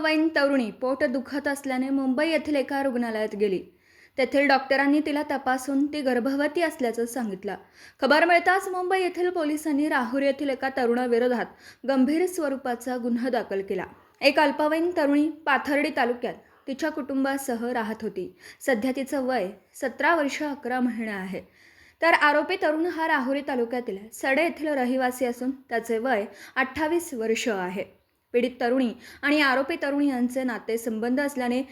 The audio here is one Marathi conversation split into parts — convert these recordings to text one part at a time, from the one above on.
अल्पवयीन तरुणी पोट दुखत असल्याने मुंबई येथील एका रुग्णालयात गेली. तेथील डॉक्टरांनी तिला तपासून ती गर्भवती असल्याचं सांगितलं. खबर मिळताच मुंबई येथील पोलिसांनी राहुरी येथील एका तरुणाविरोधात गंभीर स्वरूपाचा गुन्हा दाखल केला. एक अल्पवयीन तरुणी पाथर्डी तालुक्यात तिच्या कुटुंबासह राहत होती. सध्या तिचं वय 17 वर्ष 11 महिने आहे. तर आरोपी तरुण हा राहुरी तालुक्यातील सडे येथील रहिवासी असून त्याचे वय 28 वर्ष आहे. पीडित तरुणी आणि आरोपी तरुणी यांचे नातेसंबंध असल्याने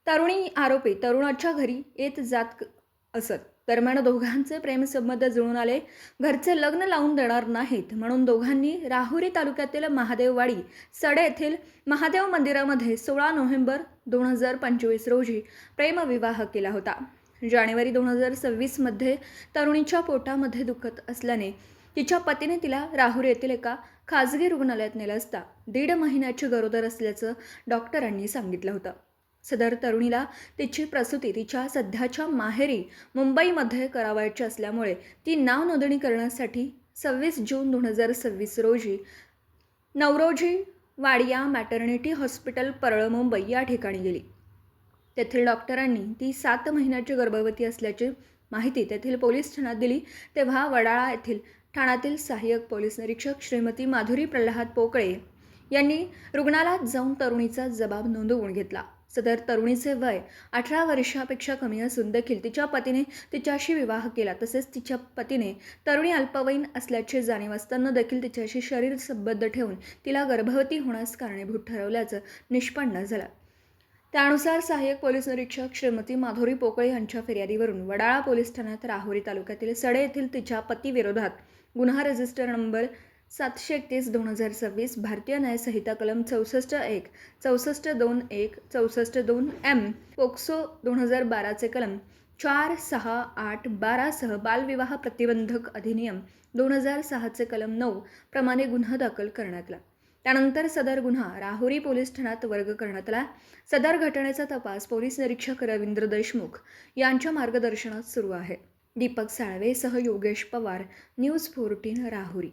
तरुणी आरोपी तरुणाच्या घरी येत जात असत. दरम्यान दोघांचे प्रेमसंबंध जुळून आले. घरचे लग्न लावून देणार नाहीत म्हणून दोघांनी राहुरी तालुक्यातील महादेववाडी सडे येथील महादेव मंदिरामध्ये 16 नोव्हेंबर 2025 रोजी प्रेमविवाह केला होता. जानेवारी 2026 मध्ये तरुणीच्या पोटामध्ये दुखत असल्याने तिच्या पतीने तिला राहुरी येथील एका खाजगी रुग्णालयात नेलं असता 1.5 महिन्याची गरोदर असल्याचं डॉक्टरांनी सांगितलं होतं. सदर तरुणीला तिची प्रसूती तिच्या सध्याच्या माहेरी मुंबईमध्ये करावायची असल्यामुळे ती नाव नोंदणी करण्यासाठी 26 जून 2026 रोजी नवरोजी वाडिया मॅटर्निटी हॉस्पिटल परळ मुंबई या ठिकाणी गेली. तेथील डॉक्टरांनी ती 7 महिन्याची गर्भवती असल्याची माहिती तेथील पोलीस ठाण्यात दिली. तेव्हा वडाळा येथील ठाण्यातील सहाय्यक पोलीस निरीक्षक श्रीमती माधुरी प्रल्हाद पोकळे यांनी रुग्णालयात जाऊन तरुणीचा जबाब नोंदवून घेतला. सदर तरुणीचे वय 18 वर्षापेक्षा कमी असून देखील तिच्या पतीने तिच्याशी विवाह केला. तसेच तिच्या पतीने तरुणी अल्पवयीन असल्याची जाणीव असताना देखील तिच्याशी शरीर संबंध ठेवून तिला गर्भवती होण्यास कारणीभूत ठरवल्याचं निष्पन्न झालं. त्यानुसार सहाय्यक पोलीस निरीक्षक श्रीमती माधुरी पोकळे यांच्या फिर्यादीवरून वडाळा पोलीस ठाण्यात राहुरी तालुक्यातील सडे येथील तिच्या पतीविरोधात गुन्हा रजिस्टर नंबर 731/2026 भारतीय न्याय संहिता कलम 64(1), 64(2)(1), 64(2)(m), पोक्सो 2012 चे कलम 4, 6, 8, 12 सह बालविवाह प्रतिबंधक अधिनियम 2006 चे कलम 9 प्रमाणे गुन्हा दाखल करण्यात आला. त्यानंतर सदर गुन्हा राहुरी पोलीस ठाण्यात वर्ग करण्यात आला. सदर घटनेचा तपास पोलीस निरीक्षक रवींद्र देशमुख यांच्या मार्गदर्शनात सुरू आहे. दीपक साळवे सह योगेश पवार, न्यूज 14 राहुरी.